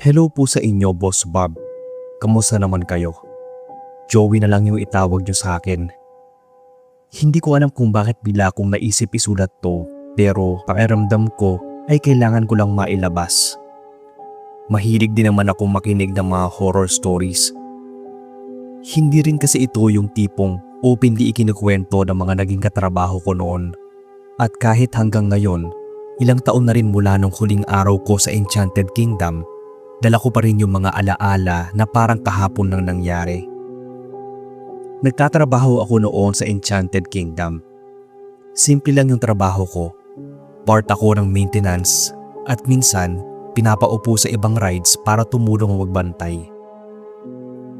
Hello po sa inyo, Boss Bob. Kamusta naman kayo? Joey na lang yung itawag niyo sa akin. Hindi ko alam kung bakit bigla kong naisip isulat to, pero pakiramdam ko ay kailangan ko lang mailabas. Mahilig din naman akong makinig ng mga horror stories. Hindi rin kasi ito yung tipong openly ikinukwento ng mga naging katrabaho ko noon. At kahit hanggang ngayon, ilang taon na rin mula nung huling araw ko sa Enchanted Kingdom, dala ko pa rin yung mga alaala na parang kahapon nang nangyari. Nagtatrabaho ako noon sa Enchanted Kingdom. Simple lang yung trabaho ko. Part ako ng maintenance at minsan pinapaupo sa ibang rides para tumulong magbantay.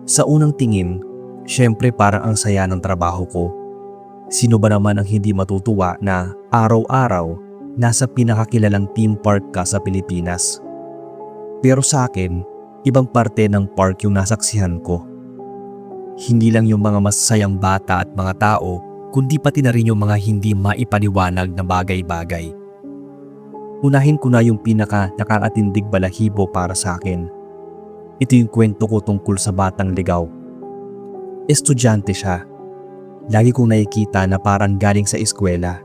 Sa unang tingin, syempre parang ang saya ng trabaho ko. Sino ba naman ang hindi matutuwa na araw-araw nasa pinakakilalang theme park ka sa Pilipinas? Pero sa akin, ibang parte ng park yung nasaksihan ko. Hindi lang yung mga masasayang bata at mga tao, kundi pati na rin yung mga hindi maipaliwanag na bagay-bagay. Unahin ko na yung pinaka nakakatindig balahibo para sa akin. Ito yung kwento ko tungkol sa batang ligaw. Estudyante siya. Lagi kong nakikita na parang galing sa eskwela.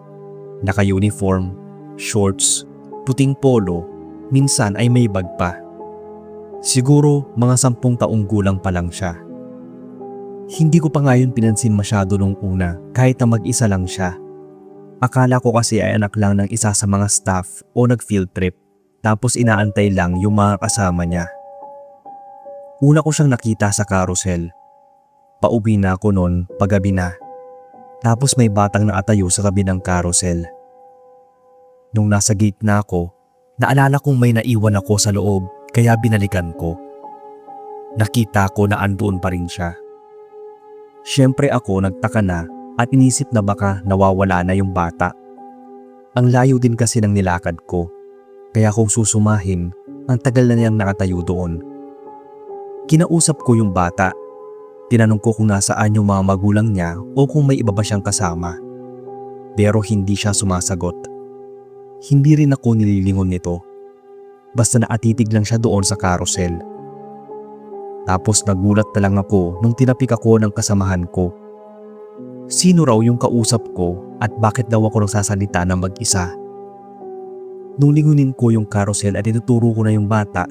Naka-uniform, shorts, puting polo, minsan ay may bag pa. Siguro mga 10 taong gulang pa lang siya. Hindi ko pa ngayon pinansin masyado nung una kahit na mag-isa lang siya. Akala ko kasi ay anak lang ng isa sa mga staff o nag-field trip tapos inaantay lang yung mga kasama niya. Una ko siyang nakita sa carousel. Pauwi na ako noon paggabi na. Tapos may batang nakatayo sa tabi ng carousel. Nung nasa gate na ako, naalala kong may naiwan ako sa loob. Kaya binalikan ko. Nakita ko na andoon pa rin siya. Siyempre ako nagtaka na at inisip na baka nawawala na yung bata. Ang layo din kasi ng nilakad ko. Kaya kung susumahin, ang tagal na niyang nakatayo doon. Kinausap ko yung bata. Tinanong ko kung nasaan yung mga magulang niya o kung may iba ba siyang kasama. Pero hindi siya sumasagot. Hindi rin ako nililingon nito. Basta naatitig lang siya doon sa carousel. Tapos nagulat na lang ako nung tinapik ako ng kasamahan ko. Sino raw yung kausap ko at bakit daw ako nagsasalita ng mag-isa? Nung lingunin ko yung carousel at ituturo ko na yung bata,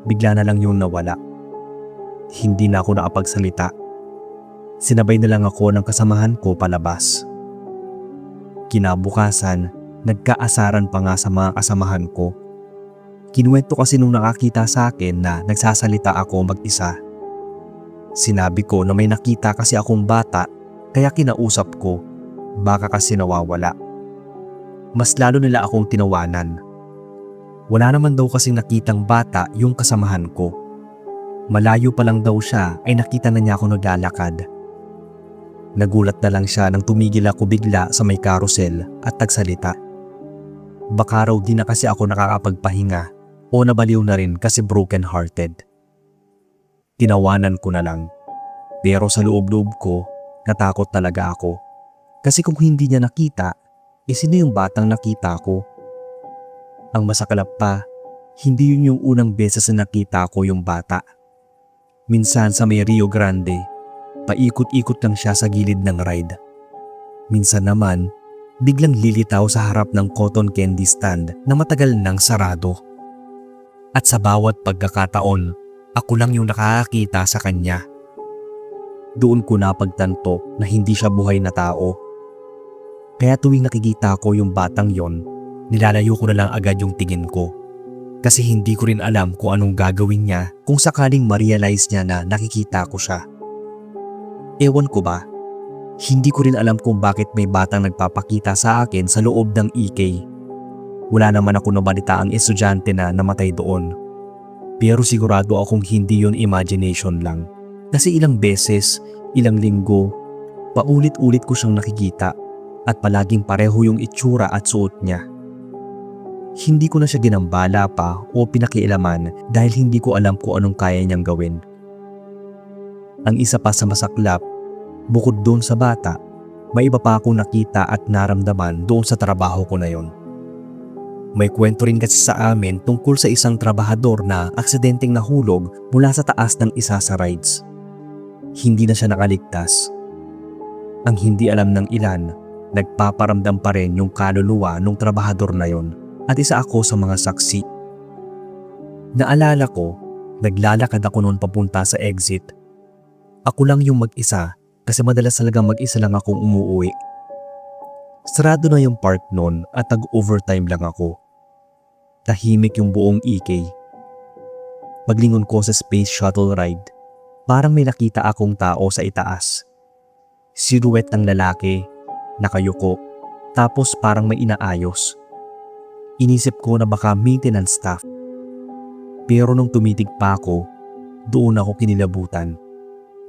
bigla na lang yung nawala. Hindi na ako nakapagsalita. Sinabay na lang ako ng kasamahan ko palabas. Kinabukasan, nagkaasaran pa nga sa mga kasamahan ko. Kinuwento kasi nung nakakita sa akin na nagsasalita ako mag-isa. Sinabi ko na may nakita kasi akong bata kaya kinausap ko, baka kasi nawawala. Mas lalo nila akong tinawanan. Wala naman daw kasing nakitang bata yung kasamahan ko. Malayo pa lang daw siya ay nakita na niya ako naglalakad. Nagulat na lang siya nang tumigil ako bigla sa may carousel at nagsalita. Baka raw di na kasi ako nakakapagpahinga. O nabaliw na rin kasi broken hearted. Tinawanan ko na lang. Pero sa loob-loob ko, natakot talaga ako. Kasi kung hindi niya nakita, sino yung batang nakita ko? Ang masaklap pa, hindi yun yung unang beses na nakita ko yung bata. Minsan sa may Rio Grande, paikot-ikot lang siya sa gilid ng ride. Minsan naman, biglang lilitaw sa harap ng cotton candy stand na matagal nang sarado. At sa bawat pagkakataon, ako lang yung nakakakita sa kanya. Doon ko napagtanto na hindi siya buhay na tao. Kaya tuwing nakikita ko yung batang yon, nilalayo ko na lang agad yung tingin ko. Kasi hindi ko rin alam kung anong gagawin niya kung sakaling ma-realize niya na nakikita ko siya. Ewan ko ba, hindi ko rin alam kung bakit may batang nagpapakita sa akin sa loob ng EK. Wala naman ako nabalita ang estudyante na namatay doon. Pero sigurado akong hindi yon imagination lang. Kasi ilang beses, ilang linggo, paulit-ulit ko siyang nakikita at palaging pareho yung itsura at suot niya. Hindi ko na siya ginambala pa o pinakialaman dahil hindi ko alam kung anong kaya niyang gawin. Ang isa pa sa masaklap, bukod doon sa bata, may iba pa akong nakita at naramdaman doon sa trabaho ko na yon. May kwento rin kasi sa amin tungkol sa isang trabahador na aksidenteng nahulog mula sa taas ng isa sa rides. Hindi na siya nakaligtas. Ang hindi alam ng ilan, nagpaparamdam pa rin yung kaluluwa ng trabahador na yon at isa ako sa mga saksi. Naalala ko, naglalakad ako noon papunta sa exit. Ako lang yung mag-isa kasi madalas talaga mag-isa lang akong umuwi. Sarado na yung park noon at nag-overtime lang ako. Tahimik yung buong EK. Paglingon ko sa space shuttle ride, parang may nakita akong tao sa itaas. Silhouette ng lalaki, nakayuko, tapos parang may inaayos. Inisip ko na baka maintenance staff. Pero nung tumitig pa ako, doon ako kinilabutan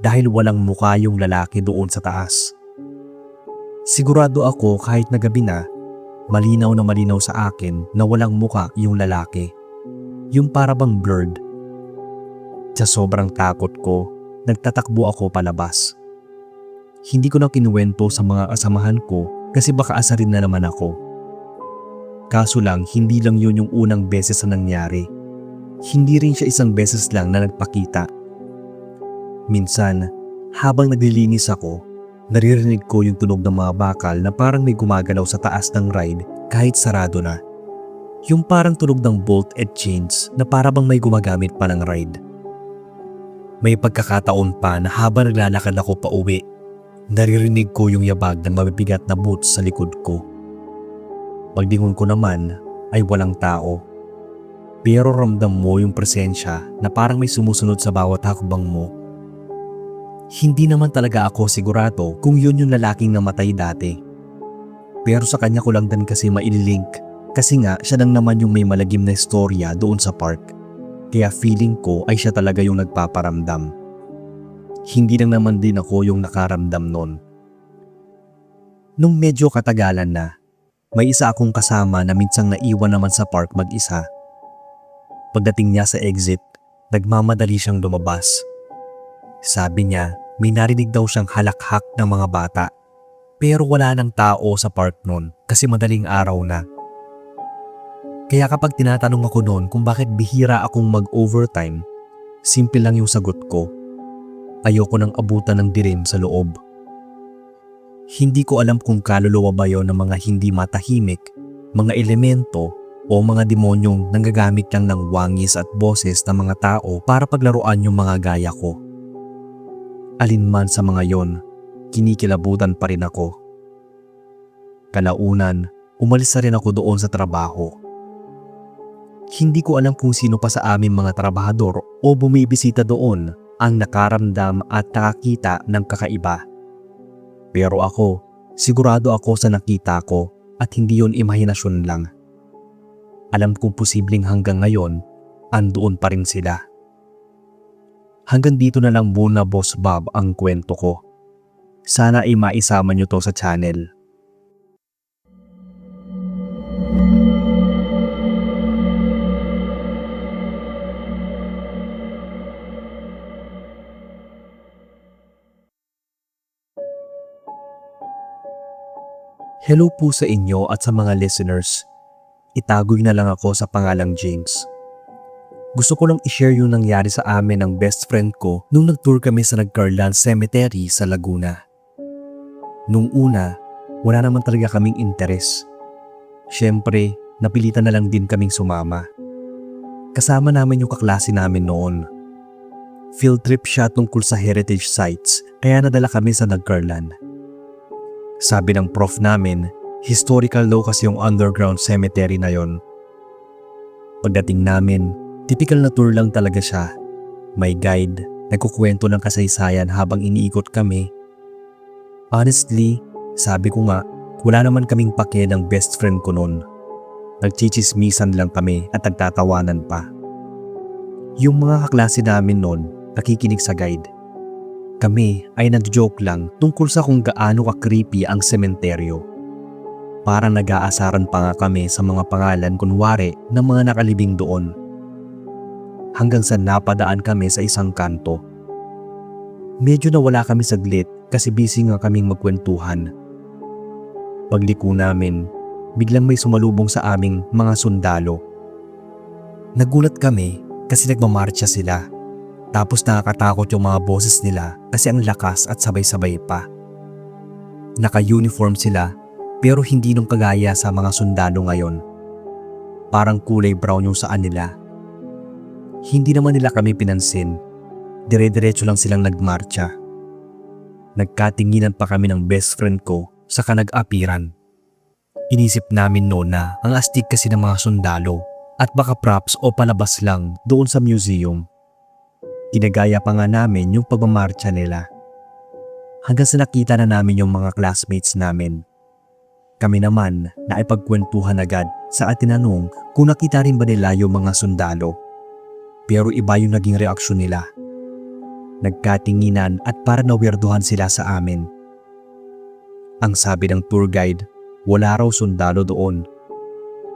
dahil walang mukha yung lalaki doon sa taas. Sigurado ako kahit na gabi na malinaw sa akin na walang mukha yung lalaki. Yung para bang blurred. Sa sobrang takot ko, nagtatakbo ako palabas. Hindi ko na kinuwento sa mga kasamahan ko kasi baka asarin na naman ako. Kaso lang, hindi lang yun yung unang beses na nangyari. Hindi rin siya isang beses lang na nagpakita. Minsan, habang naglilinis ako, naririnig ko yung tunog ng mga bakal na parang may gumagalaw sa taas ng ride kahit sarado na. Yung parang tunog ng bolt and chains na parang may gumagamit pa ng ride. May pagkakataon pa na habang naglalakad ako pa uwi, naririnig ko yung yabag ng mabibigat na boots sa likod ko. Paglingon ko naman ay walang tao. Pero ramdam mo yung presensya na parang may sumusunod sa bawat hakbang mo. Hindi naman talaga ako sigurado kung yun yung lalaking namatay dati. Pero sa kanya ko lang din kasi maililink kasi nga siya lang naman yung may malagim na istorya doon sa park. Kaya feeling ko ay siya talaga yung nagpaparamdam. Hindi lang naman din ako yung nakaramdam nun. Nung medyo katagalan na, may isa akong kasama na minsang naiwan naman sa park mag-isa. Pagdating niya sa exit, nagmamadali siyang lumabas. Sabi niya, may narinig daw siyang halakhak ng mga bata. Pero wala nang tao sa park noon kasi madaling araw na. Kaya kapag tinatanong ako noon kung bakit bihira akong mag-overtime, simple lang yung sagot ko. Ayoko nang abutan ng dilim sa loob. Hindi ko alam kung kaluluwa ba yon ng mga hindi matahimik, mga elemento o mga demonyong nanggagamit lang ng wangis at boses ng mga tao para paglaruan yung mga gaya ko. Alinman sa mga yon, kinikilabutan pa rin ako. Kalaunan, umalis na rin ako doon sa trabaho. Hindi ko alam kung sino pa sa aming mga trabahador o bumibisita doon ang nakaramdam at nakakita ng kakaiba. Pero ako, sigurado ako sa nakita ko at hindi yon imahinasyon lang. Alam kong posibleng hanggang ngayon, andoon pa rin sila. Hanggang dito na lang muna, Boss Bob, ang kwento ko. Sana ay maisama nyo to sa channel. Hello po sa inyo at sa mga listeners. Itagoy na lang ako sa pangalang James. Gusto ko lang i-share yung nangyari sa amin ng best friend ko nung nag-tour kami sa Nagcarlan Cemetery sa Laguna. Nung una, wala naman talaga kaming interes. Siyempre, napilitan na lang din kaming sumama. Kasama namin yung kaklase namin noon. Field trip siya tungkol sa heritage sites kaya nadala kami sa Nagcarlan. Sabi ng prof namin, historical daw kasi yung underground cemetery na yon. Pagdating namin, typical na tour lang talaga siya. May guide, nagkukwento ng kasaysayan habang iniikot kami. Honestly, sabi ko nga, wala naman kaming pake ng best friend ko noon. Nagchichismisan lang kami at nagtatawanan pa. Yung mga kaklase namin noon, nakikinig sa guide. Kami ay nag-joke lang tungkol sa kung gaano ka-creepy ang sementeryo. Parang nag-aasaran pa nga kami sa mga pangalan kunwari ng mga nakalibing doon. Hanggang sa napadaan kami sa isang kanto. Medyo nawala kami saglit kasi busy nga kaming magkwentuhan. Pagliko namin, biglang may sumalubong sa aming mga sundalo. Nagulat kami kasi nagmamarcha sila. Tapos nakakatakot yung mga boses nila kasi ang lakas at sabay-sabay pa. Naka-uniform sila pero hindi nung kagaya sa mga sundalo ngayon. Parang kulay brown yung saan nila. Hindi naman nila kami pinansin. Dire-diretso lang silang nagmarcha. Nagkatinginan pa kami ng best friend ko saka nag-apiran. Inisip namin noon na ang astig kasi ng mga sundalo at baka props o palabas lang doon sa museum. Ginagaya pa nga namin yung pagmamarcha nila. Hanggang sa nakita na namin yung mga classmates namin. Kami naman naipagkwentuhan agad sa tinanong kung nakita rin ba nila yung mga sundalo. Pero iba yung naging reaksyon nila. Nagkatinginan at para nawirduhan sila sa amin. Ang sabi ng tour guide, wala raw sundalo doon.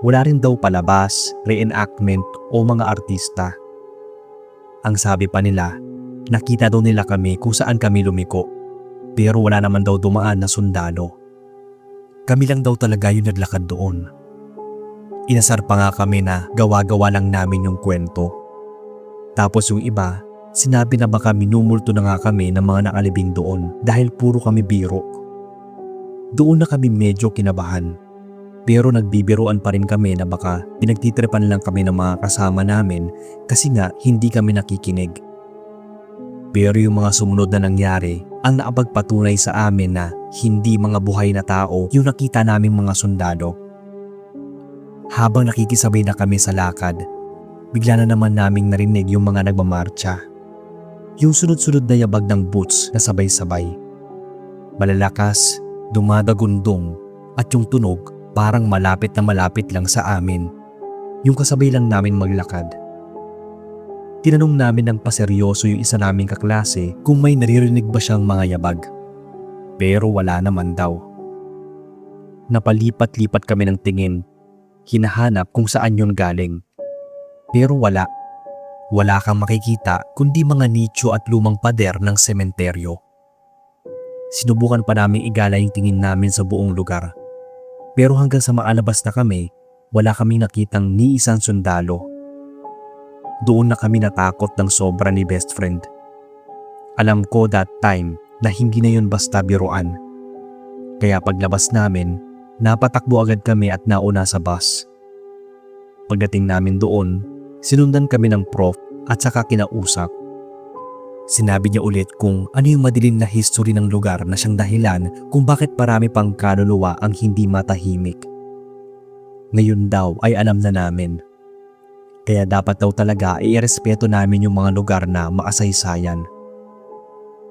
Wala rin daw palabas, reenactment o mga artista. Ang sabi pa nila, nakita daw nila kami kung saan kami lumiko, pero wala naman daw dumaan na sundalo. Kami lang daw talaga yung naglakad doon. Inasar pa nga kami na gawa-gawa lang namin yung kwento. Tapos yung iba, sinabi na baka minumulto na nga kami ng mga nakalibing doon dahil puro kami biro. Doon na kami medyo kinabahan. Pero nagbibiruan pa rin kami na baka pinagtitripan lang kami ng mga kasama namin kasi nga hindi kami nakikinig. Pero yung mga sumunod na nangyari ang nakapagpatunay sa amin na hindi mga buhay na tao yung nakita naming mga sundalo. Habang nakikisabay na kami sa lakad, bigla na naman naming narinig yung mga nagmamarcha. Yung sunod-sunod na yabag ng boots na sabay-sabay. Malalakas, dumadagundong at yung tunog parang malapit na malapit lang sa amin. Yung kasabay lang namin maglakad. Tinanong namin ng paseryoso yung isa naming kaklase kung may naririnig ba siyang mga yabag. Pero wala naman daw. Napalipat-lipat kami ng tingin. Hinahanap kung saan yun galing. Pero wala. Wala kang makikita kundi mga nicho at lumang pader ng sementeryo. Sinubukan pa namin igala yung tingin namin sa buong lugar. Pero hanggang sa maalabas na kami, wala kaming nakitang ni isang sundalo. Doon na kami natakot ng sobra ni best friend. Alam ko that time na hindi na yun basta biruan. Kaya paglabas namin, napatakbo agad kami at nauna sa bus. Pagdating namin doon, sinundan kami ng prof at saka kinausap. Sinabi niya ulit kung ano yung madilim na history ng lugar na siyang dahilan kung bakit marami pang kaluluwa ang hindi matahimik. Ngayon daw ay alam na namin. Kaya dapat daw talaga irespeto namin yung mga lugar na makasaysayan.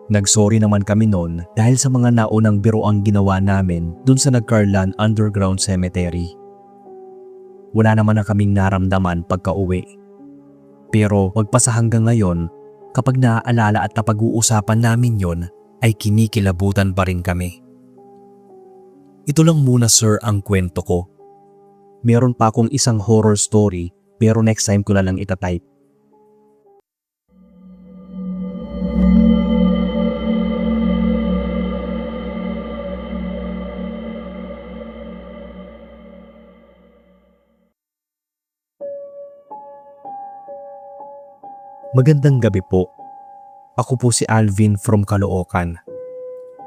Nagsorry naman kami noon dahil sa mga naunang biroang ginawa namin dun sa Nagcarlan Underground Cemetery. Wala naman na kaming naramdaman pagka-uwi. Pero wag pa sa hanggang ngayon, kapag naaalala at napag-uusapan namin yon, ay kinikilabutan pa rin kami. Ito lang muna sir ang kwento ko. Meron pa akong isang horror story pero next time ko na lang itatype. Magandang gabi po. Ako po si Alvin from Caloocan.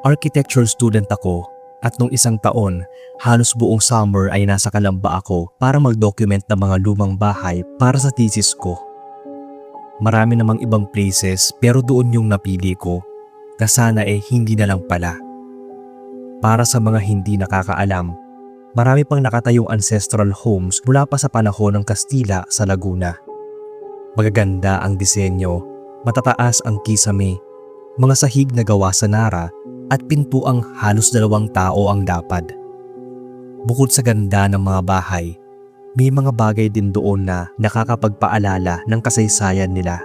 Architecture student ako at nung isang taon, halos buong summer ay nasa Calamba ako para mag-document ng mga lumang bahay para sa thesis ko. Marami namang ibang places pero doon yung napili ko na sana hindi na lang pala. Para sa mga hindi nakakaalam, marami pang nakatayong ancestral homes mula pa sa panahon ng Kastila sa Laguna. Magaganda ang disenyo, matataas ang kisame, mga sahig na gawa sa nara at pintuang halos 2 tao ang lapad. Bukod sa ganda ng mga bahay, may mga bagay din doon na nakakapagpaalala ng kasaysayan nila.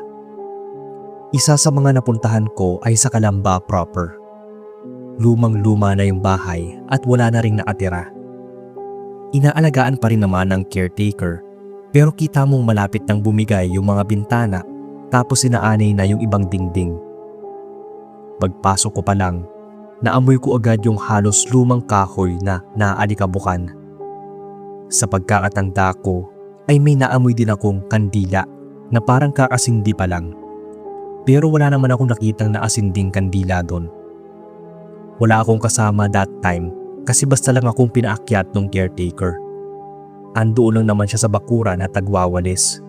Isa sa mga napuntahan ko ay sa Calamba proper. Lumang-luma na yung bahay at wala na ring nakatira. Inaalagaan pa rin naman ng caretaker. Pero kita mong malapit nang bumigay yung mga bintana tapos sinaanay na yung ibang dingding. Pagpasok ko pa lang, naamoy ko agad yung halos lumang kahoy na naaalikabukan. Sa pagkakatanda ko ay may naamoy din akong kandila na parang kakasindi pa lang. Pero wala naman akong nakitang naasinding kandila doon. Wala akong kasama that time kasi basta lang akong pinaakyat ng caretaker. Andoon lang naman siya sa bakuran at nagwawalis.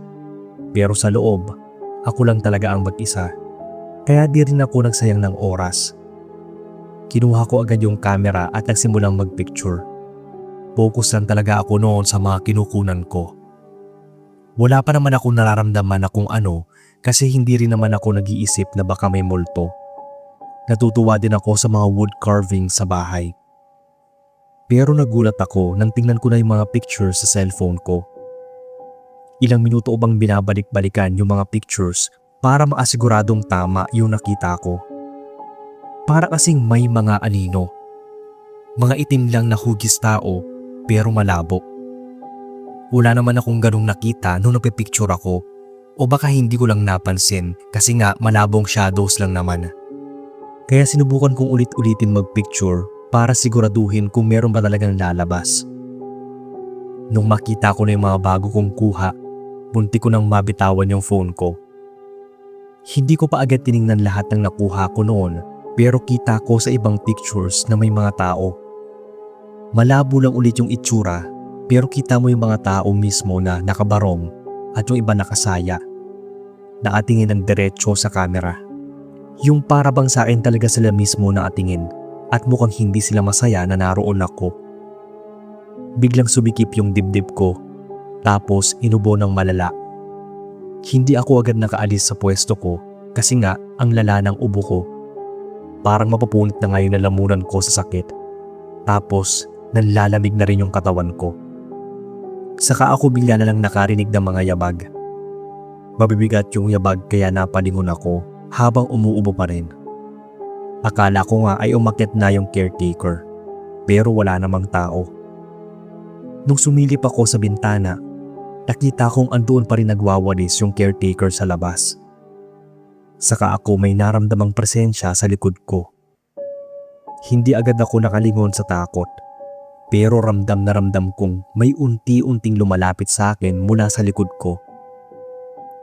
Pero sa loob, ako lang talaga ang mag-isa. Kaya di rin ako nagsayang ng oras. Kinuha ko agad yung camera at nagsimulang magpicture. Focus lang talaga ako noon sa mga kinukunan ko. Wala pa naman akong nararamdaman na kung ano kasi hindi rin naman ako nag-iisip na baka may multo. Natutuwa din ako sa mga wood carving sa bahay. Pero nagulat ako nang tingnan ko na yung mga pictures sa cellphone ko. Ilang minuto ko bang binabalik-balikan yung mga pictures para maasiguradong tama yung nakita ko. Para kasing may mga anino. Mga itim lang na hugis tao pero malabo. Wala naman akong ganong nakita nung napipicture ako o baka hindi ko lang napansin kasi nga malabong shadows lang naman. Kaya sinubukan kong ulit-ulitin magpicture para siguraduhin kung meron ba talagang lalabas. Nung makita ko na yung mga bago kong kuha, munti ko nang mabitawan yung phone ko. Hindi ko pa agad tiningnan lahat ng nakuha ko noon pero kita ko sa ibang pictures na may mga tao. Malabo lang ulit yung itsura pero kita mo yung mga tao mismo na nakabarong at yung iba nakasaya. Nakatingin ng diretso sa camera. Yung para bang sa akin talaga sila mismo nakatingin at mukhang hindi sila masaya na naroon ako. Biglang sumikip yung dibdib ko tapos inubo ng malala. Hindi ako agad nakaalis sa pwesto ko kasi nga ang lala ng ubo ko. Parang mapupunit na ngayon na lamunan ko sa sakit. Tapos nanlalamig na rin yung katawan ko. Saka ako bigla na lang nakarinig ng mga yabag. Mabibigat yung yabag kaya napalingon ako habang umuubo pa rin. Akala ko nga ay umakyat na yung caretaker pero wala namang tao. Nung sumilip ako sa bintana, nakita kong andoon pa rin nagwawalis yung caretaker sa labas. Saka ako may naramdamang presensya sa likod ko. Hindi agad ako nakalingon sa takot. Pero ramdam na ramdam kong may unti-unting lumalapit sa akin mula sa likod ko.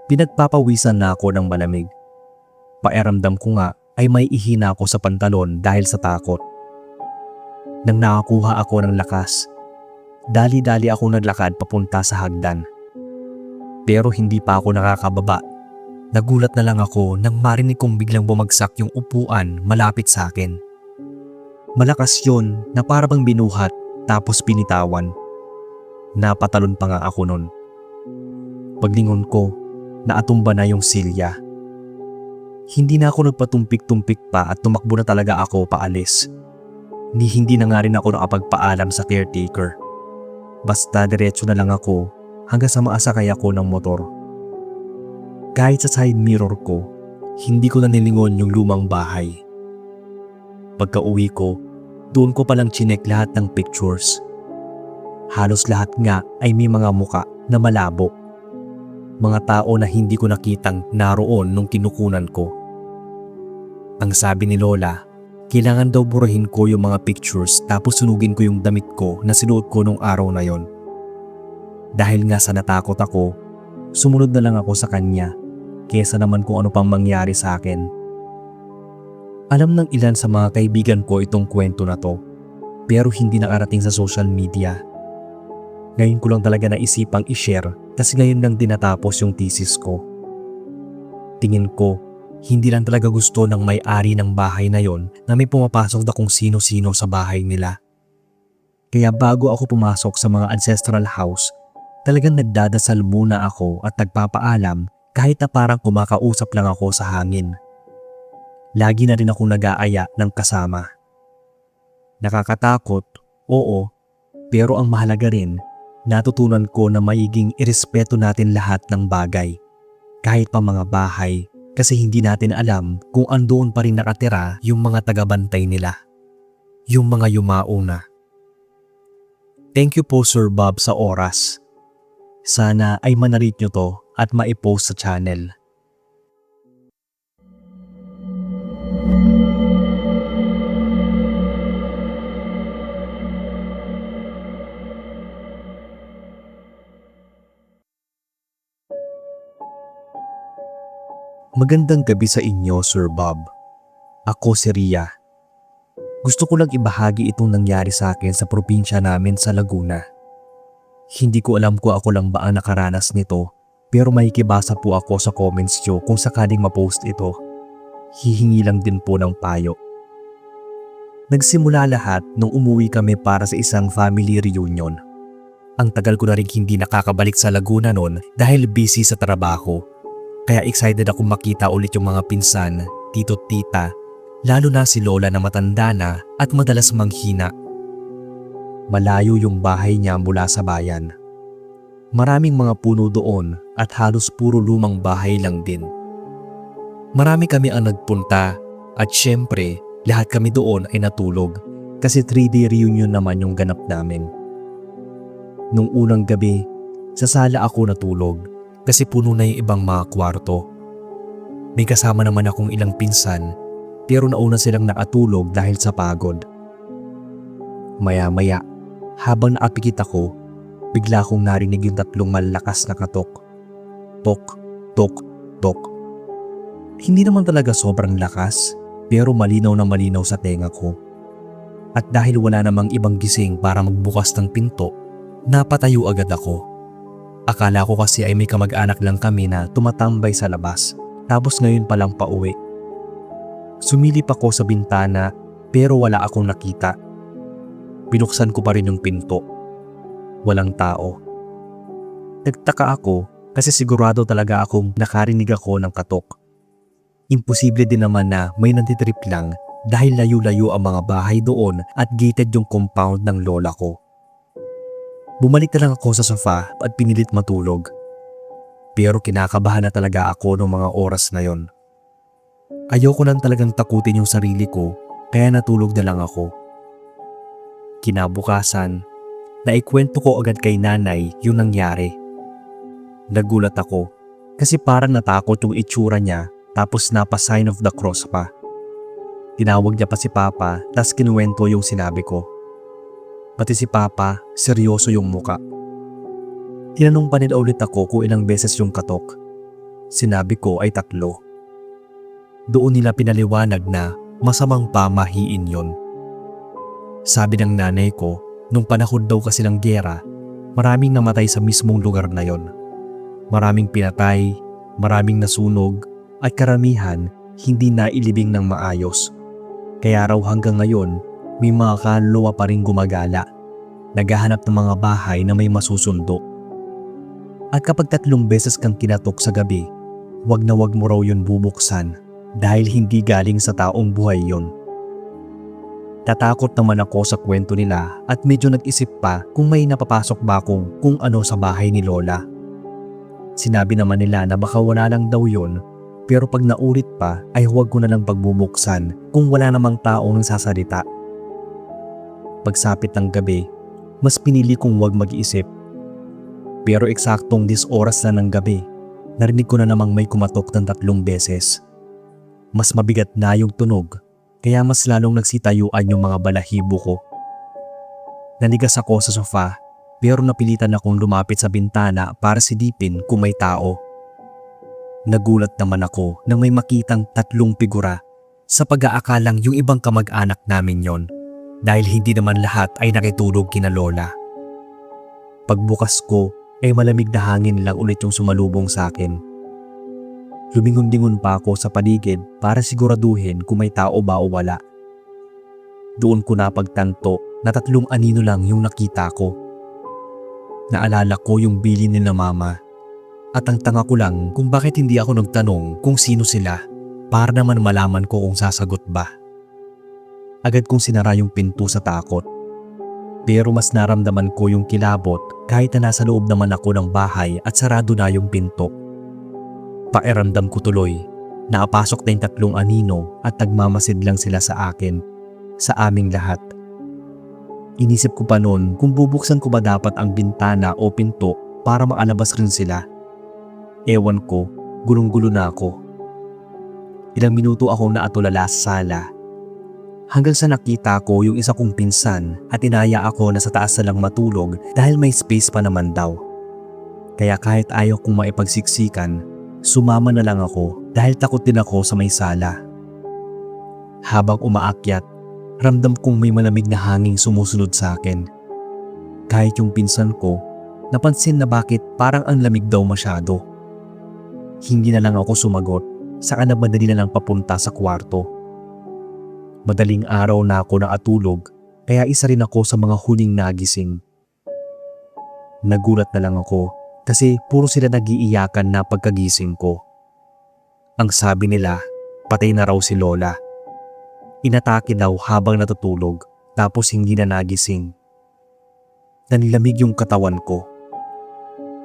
Pinagpapawisan na ako ng malamig. Pakiramdam ko nga ay may ihina ako sa pantalon dahil sa takot. Nang nakakuha ako ng lakas, dali-dali ako naglakad papunta sa hagdan. Pero hindi pa ako nakakababa. Nagulat na lang ako nang marinig kong biglang bumagsak yung upuan malapit sa akin. Malakas yun na parang binuhat tapos pinitawan. Napatalon pa nga ako nun. Paglingon ko, naatumba na yung silya. Hindi na ako nagpatumpik-tumpik pa at tumakbo na talaga ako paalis. Hindi na nga rin ako nakapagpaalam sa caretaker. Basta diretso na lang ako hanggang sa maasakay ako ng motor. Kahit sa side mirror ko, hindi ko na nilingon yung lumang bahay. Pagka-uwi ko, doon ko palang chinek lahat ng pictures. Halos lahat nga ay may mga muka na malabo. Mga tao na hindi ko nakitang naroon nung kinukunan ko. Ang sabi ni Lola, kailangan daw burahin ko yung mga pictures tapos sunugin ko yung damit ko na sinuot ko nung araw na yon. Dahil nga sa natakot ako, sumunod na lang ako sa kanya kesa naman kung ano pang mangyari sa akin. Alam ng ilan sa mga kaibigan ko itong kwento na to, pero hindi nakarating sa social media. Ngayon ko lang talaga naisipang i-share kasi ngayon lang din natapos yung thesis ko. Tingin ko, hindi lang talaga gusto ng may-ari ng bahay na yon na may pumapasok na kung sino-sino sa bahay nila. Kaya bago ako pumasok sa mga ancestral house, talagang nagdadasal muna ako at nagpapaalam kahit na parang kumakausap lang ako sa hangin. Lagi na rin akong nag-aaya ng kasama. Nakakatakot, oo, pero ang mahalaga rin, natutunan ko na maiging irespeto natin lahat ng bagay. Kahit pa mga bahay, kasi hindi natin alam kung andoon pa rin nakatira yung mga tagabantay nila. Yung mga yumauna. Thank you po Sir Bob sa oras. Sana ay manarit nyo to at maipost sa channel. Magandang gabi sa inyo, Sir Bob. Ako si Ria. Gusto ko lang ibahagi itong nangyari sa akin sa probinsya namin sa Laguna. Hindi ko alam kung ako lang ba ang nakaranas nito, pero makikibasa po ako sa comments nyo kung sakaling ma-post ito. Hihingi lang din po ng payo. Nagsimula lahat nung umuwi kami para sa isang family reunion. Ang tagal ko na rin hindi nakakabalik sa Laguna noon dahil busy sa trabaho. Kaya excited ako makita ulit yung mga pinsan, tito't tita, lalo na si Lola na matanda na at madalas manghina. Malayo yung bahay niya mula sa bayan. Maraming mga puno doon at halos puro lumang bahay lang din. Marami kami ang nagpunta at syempre lahat kami doon ay natulog kasi 3-day reunion naman yung ganap namin. Nung unang gabi, sa sala ako natulog kasi puno na yung ibang mga kwarto. May kasama naman akong ilang pinsan pero nauna silang nakatulog dahil sa pagod. Maya-maya, habang naapikit ako, bigla kong narinig yung 3 malakas na katok. Tok, tok, tok. Hindi naman talaga sobrang lakas pero malinaw na malinaw sa tenga ko. At dahil wala namang ibang gising para magbukas ng pinto, napatayo agad ako. Akala ko kasi ay may kamag-anak lang kami na tumatambay sa labas tapos ngayon palang pauwi. Sumilip ako sa bintana pero wala akong nakita. Binuksan ko pa rin yung pinto. Walang tao. Nagtaka ako kasi sigurado talaga akong nakarinig ako ng katok. Imposible din naman na may nantitrip lang dahil layo-layo ang mga bahay doon at gated yung compound ng lola ko. Bumalik na lang ako sa sofa at pinilit matulog. Pero kinakabahan na talaga ako ng mga oras na yon. Ayoko nang talagang takutin yung sarili ko kaya natulog na lang ako. Kinabukasan, naikwento ko agad kay nanay yung nangyari. Nagulat ako kasi parang natakot yung itsura niya tapos napa-sign of the cross pa. Tinawag niya pa si Papa tas kinuwento yung sinabi ko. Pati si Papa, seryoso yung muka. Tinanong pa nila ulit ako kung ilang beses yung katok. Sinabi ko ay 3. Doon nila pinaliwanag na masamang pamahiin yon. Sabi ng nanay ko, nung panahon daw kasi ng giyera, maraming namatay sa mismong lugar na yon. Maraming pinatay, maraming nasunog, at karamihan hindi nailibing ng maayos. Kaya raw hanggang ngayon, may mga kaluluwa pa rin gumagala, naghahanap ng mga bahay na may masusundo. At kapag 3 beses kang kinatok sa gabi, wag na wag mo raw yun bubuksan dahil hindi galing sa taong buhay yon. Tatakot naman ako sa kwento nila at medyo nag-isip pa kung may napapasok ba kung ano sa bahay ni Lola. Sinabi naman nila na baka wala lang daw yon pero pag naulit pa ay huwag ko na lang pagbubuksan kung wala namang taong nagsasalita. Pagsapit ng gabi, mas pinili kong huwag mag-isip. Pero eksaktong 10 oras na ng gabi, narinig ko na namang may kumatok ng 3 beses. Mas mabigat na yung tunog, kaya mas lalong nagsitayuan yung mga balahibo ko. Nanigas ako sa sofa, pero napilitan akong lumapit sa bintana para silipin kung may tao. Nagulat naman ako nang may makitang 3 figura sa pag-aakalang yung ibang kamag-anak namin yon. Dahil hindi naman lahat ay nakitulog kina Lola. Pagbukas ko ay malamig na hangin lang ulit yung sumalubong sa akin. Lumingon-lingon pa ako sa paligid para siguraduhin kung may tao ba o wala. Doon ko napagtanto na 3 anino lang yung nakita ko. Naalala ko yung bilin ni na mama at ang tanga ko lang kung bakit hindi ako nagtanong kung sino sila para naman malaman ko kung sasagot ba. Agad kong sinara yung pinto sa takot. Pero mas naramdaman ko yung kilabot kahit na nasa loob naman ako ng bahay at sarado na yung pinto. Pakiramdam ko tuloy, nakapasok na yung 3 anino at nagmamasid lang sila sa akin, sa aming lahat. Inisip ko pa noon kung bubuksan ko ba dapat ang bintana o pinto para makalabas rin sila. Ewan ko, gulong-gulo na ako. Ilang minuto akong naatulala sa sala. Hanggang sa nakita ko yung isa kong pinsan at inaya ako na sa taas na lang matulog dahil may space pa naman daw. Kaya kahit ayaw kong maipagsiksikan, Sumama na lang ako dahil takot din ako sa may sala. Habang umaakyat, ramdam kong may malamig na hangin sumusunod sa akin. Kahit yung pinsan ko, napansin na bakit parang ang lamig daw masyado. Hindi na lang ako sumagot, saka na madali na lang papunta sa kwarto. Madaling araw na ako nakatulog, kaya isa rin ako sa mga huling nagising. Nagulat na lang ako kasi puro sila nag-iiyakan na pagkagising ko. Ang sabi nila, patay na raw si Lola. Inatake daw habang natutulog tapos hindi na nagising. Nanlamig yung katawan ko.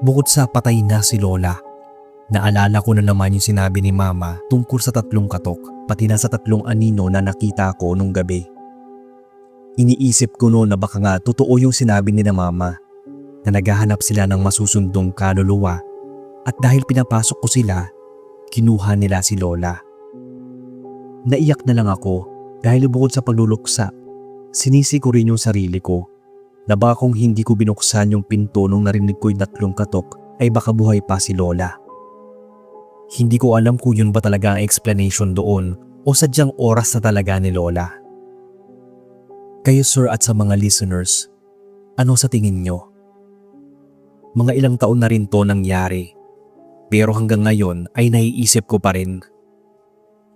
Bukod sa patay na si Lola, naalala ko na naman yung sinabi ni Mama tungkol sa 3 katok pati na sa 3 anino na nakita ko nung gabi. Iniisip ko noon na baka nga totoo yung sinabi ni na Mama na naghahanap sila ng masusundong kaluluwa at dahil pinapasok ko sila, kinuha nila si Lola. Naiyak na lang ako dahil bukod sa pagluluksa, sinisi ko rin yung sarili ko na baka kung hindi ko binuksan yung pinto nung narinig ko yung 3 katok ay baka buhay pa si Lola. Hindi ko alam kung yun ba talaga ang explanation doon o sadyang oras na talaga ni Lola. Kayo sir at sa mga listeners, ano sa tingin nyo? Mga ilang taon na rin to nangyari, pero hanggang ngayon ay naiisip ko pa rin.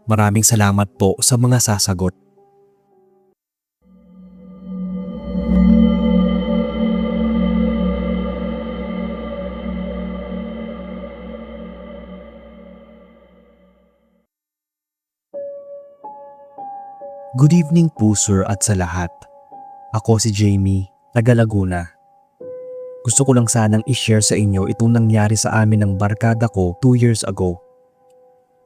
Maraming salamat po sa mga sasagot. Good evening po sir at sa lahat. Ako si Jamie, taga Laguna. Gusto ko lang sanang i-share sa inyo itong nangyari sa amin ng barkada ko 2 years ago.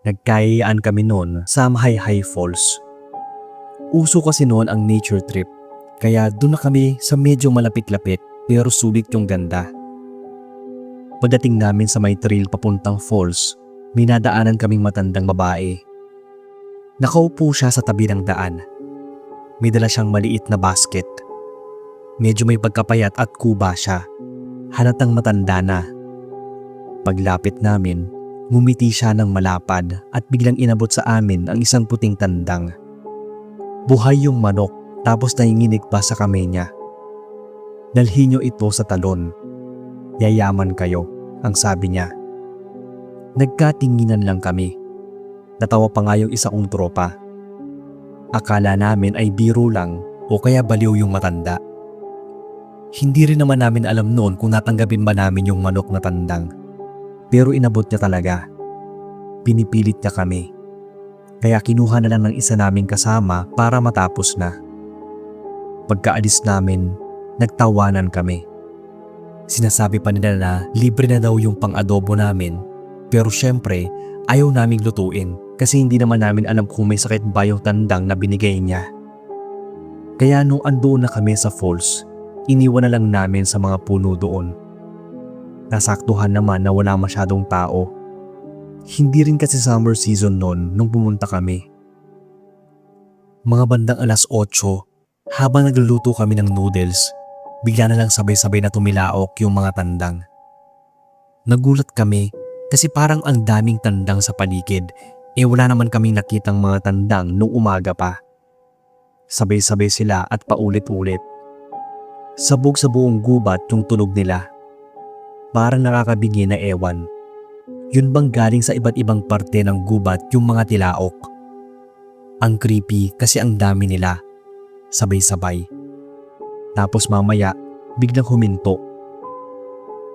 Nagkayayaan kami noon sa Mahayhay Falls. Uso kasi noon ang nature trip, kaya doon na kami sa medyo malapit-lapit pero sulit yung ganda. Pagdating namin sa may trail papuntang falls, may nadaanan kaming matandang babae. Nakaupo siya sa tabi ng daan. May dala siyang maliit na basket. Medyo may pagkapayat at kuba siya. Halatang matanda na. Paglapit namin, ngumiti siya ng malapad at biglang inabot sa amin ang isang puting tandang. Buhay yung manok tapos nanginginig pa sa kamay niya. Dalhin niyo ito sa talon. Yayaman kayo, ang sabi niya. Nagkatinginan lang kami. Natawa pa nga yung isa kong tropa. Akala namin ay biro lang o kaya baliw yung matanda. Hindi rin naman namin alam noon kung natanggapin ba namin yung manok na tandang. Pero inabot niya talaga. Pinipilit niya kami. Kaya kinuha na lang ng isa naming kasama para matapos na. Pagkaalis namin, nagtawanan kami. Sinasabi pa nila na libre na daw yung pang-adobo namin. Pero syempre, ayaw naming lutuin kasi hindi naman namin alam kung may sakit ba yung tandang na binigay niya. Kaya nung andoon na kami sa falls, iniwan na lang namin sa mga puno doon. Nasaktuhan naman na wala masyadong tao. Hindi rin kasi summer season noon nung pumunta kami. Mga bandang 8:00, habang nagluluto kami ng noodles, bigla na lang sabay-sabay na tumilaok yung mga tandang. Nagulat kami kasi parang ang daming tandang sa paligid, wala naman kaming nakitang mga tandang nung umaga pa. Sabay-sabay sila at paulit-ulit. Sabog sa buong gubat yung tunog nila. Parang nakakabingi na ewan. Yun bang galing sa iba't ibang parte ng gubat yung mga tilaok? Ang creepy kasi ang dami nila. Sabay-sabay. Tapos mamaya, biglang huminto.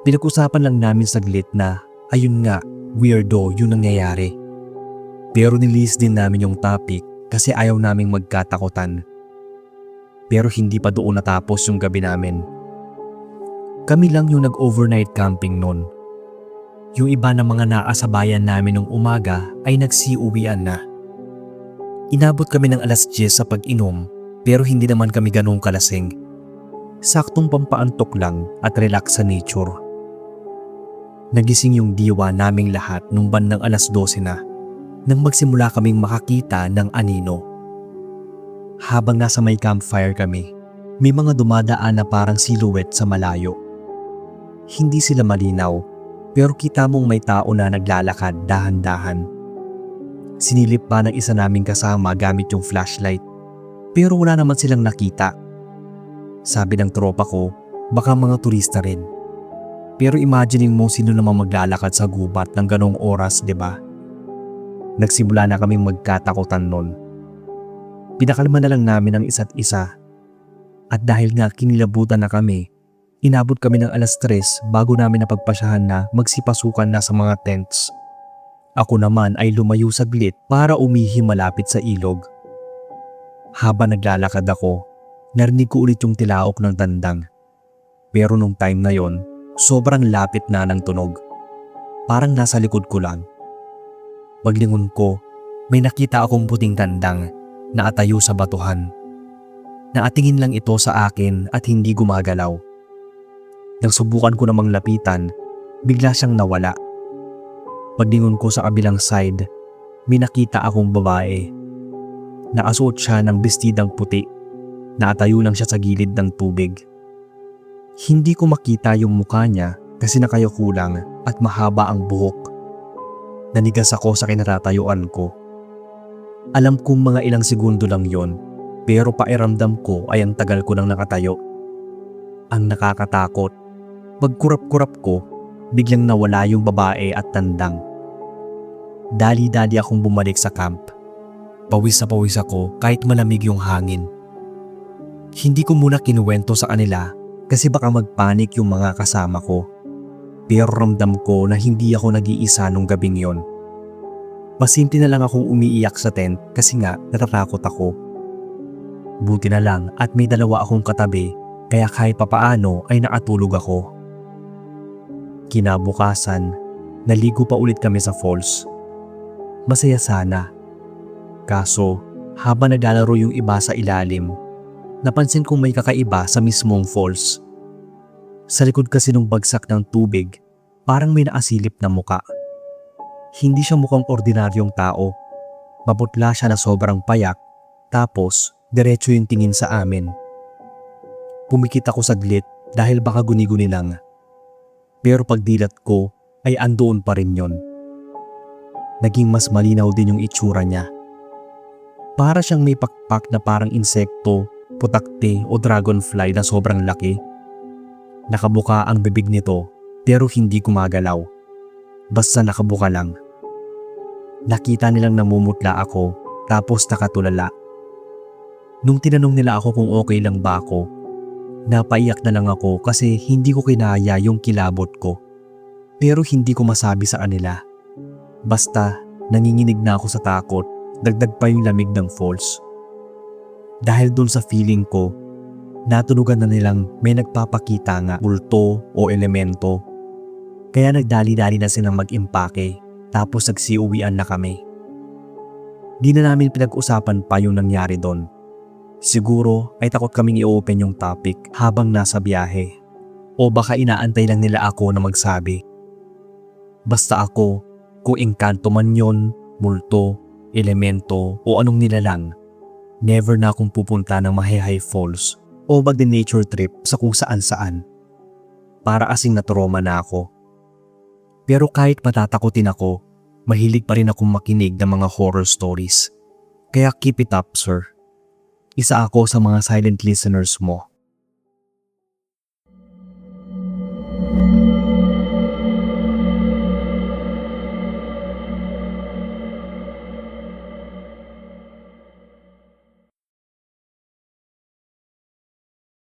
Pinag-usapan lang namin saglit na, ayun nga, weirdo yung nangyayari. Pero nilis din namin yung topic kasi ayaw naming magkatakutan. Pero hindi pa doon natapos yung gabi namin. Kami lang yung nag-overnight camping noon. Yung iba ng mga naasabayan namin nung umaga ay nagsiuwian na. Inabot kami ng 10:00 sa pag-inom pero hindi naman kami ganong kalasing. Saktong pampaantok lang at relax sa nature. Nagising yung diwa naming lahat nung bandang 12:00 na nang magsimula kaming makakita ng anino. Habang nasa may campfire kami, may mga dumadaan na parang silhouette sa malayo. Hindi sila malinaw Pero kita mong may tao na naglalakad dahan-dahan. Sinilip pa ng isa naming kasama gamit yung flashlight. Pero wala naman silang nakita. Sabi ng tropa ko, baka mga turista rin. Pero imaginein mo sino namang maglalakad sa gubat ng ganong oras, di ba? Nagsimula na kaming magkatakutan nun. Pinakalma na lang namin ang isa't isa. At dahil nga kinilabutan na kami, inabot kami ng 3:00 bago namin napagpasyahan na magsipasukan na sa mga tents. Ako naman ay lumayo saglit para umihi malapit sa ilog. Habang naglalakad ako, narinig ko ulit yung tilaok ng tandang. Pero nung time na yon, sobrang lapit na ng tunog. Parang nasa likod ko lang. Paglingon ko, may nakita akong puting tandang na atayo sa batuhan. Naatingin lang ito sa akin at hindi gumagalaw. Nang subukan ko namang lapitan, bigla siyang nawala. Paglingon ko sa kabilang side, may nakita akong babae. Nakasuot siya ng bestidang puti. Nakatayo lang siya sa gilid ng tubig. Hindi ko makita yung mukha niya kasi nakayuko at mahaba ang buhok. Nanigas ako sa kinatatayuan ko. Alam kong mga ilang segundo lang yon, pero pairamdam ko ay ang tagal ko nang nakatayo. Ang nakakatakot, pagkurap-kurap ko, biglang nawala yung babae at tandang. Dali-dali akong bumalik sa camp. Pawis na pawis ako kahit malamig yung hangin. Hindi ko muna kinuwento sa kanila kasi baka magpanik yung mga kasama ko. Pero ramdam ko na hindi ako nag-iisa nung gabing yon. Masimple na lang akong umiiyak sa tent kasi nga natatakot ako. Buti na lang at may dalawa akong katabi kaya kahit papaano ay nakatulog ako. Kinabukasan, naligo pa ulit kami sa falls. Masaya sana. Kaso, habang naglalaro yung iba sa ilalim, napansin kong may kakaiba sa mismong falls. Sa likod kasi nung bagsak ng tubig, parang may naasilip na muka. Hindi siya mukhang ordinaryong tao. Maputla siya na sobrang payak, tapos diretso yung tingin sa amin. Pumikit ako saglit dahil baka guni-guni lang. Pero pagdilat ko ay andoon pa rin yon. Naging mas malinaw din yung itsura niya. Para siyang may pakpak na parang insekto, putakte o dragonfly na sobrang laki. Nakabuka ang bibig nito pero hindi gumagalaw. Basta nakabuka lang. Nakita nilang namumutla ako tapos nakatulala. Nung tinanong nila ako kung okay lang ba ako, napaiyak na lang ako kasi hindi ko kinaya yung kilabot ko. Pero hindi ko masabi sa kanila. Basta nanginginig na ako sa takot, dagdag pa yung lamig ng falls. Dahil dun sa feeling ko, natunugan na nilang may nagpapakita nga multo o elemento. Kaya nagdali-dali na silang mag-impake tapos nagsiuwian na kami. Di na namin pinag-usapan pa yung nangyari doon. Siguro ay takot kaming i-open yung topic habang nasa biyahe. O baka inaantay lang nila ako na magsabi. Basta ako, kung engkanto man yon, multo, elemento o anong nilalang, never na akong pupunta ng Mahihay Falls o mag-nature trip sa kung saan-saan. Para kasing na-trauma na ako. Pero kahit matatakotin ako, mahilig pa rin akong makinig ng mga horror stories. Kaya keep it up, sir. Isa ako sa mga silent listeners mo.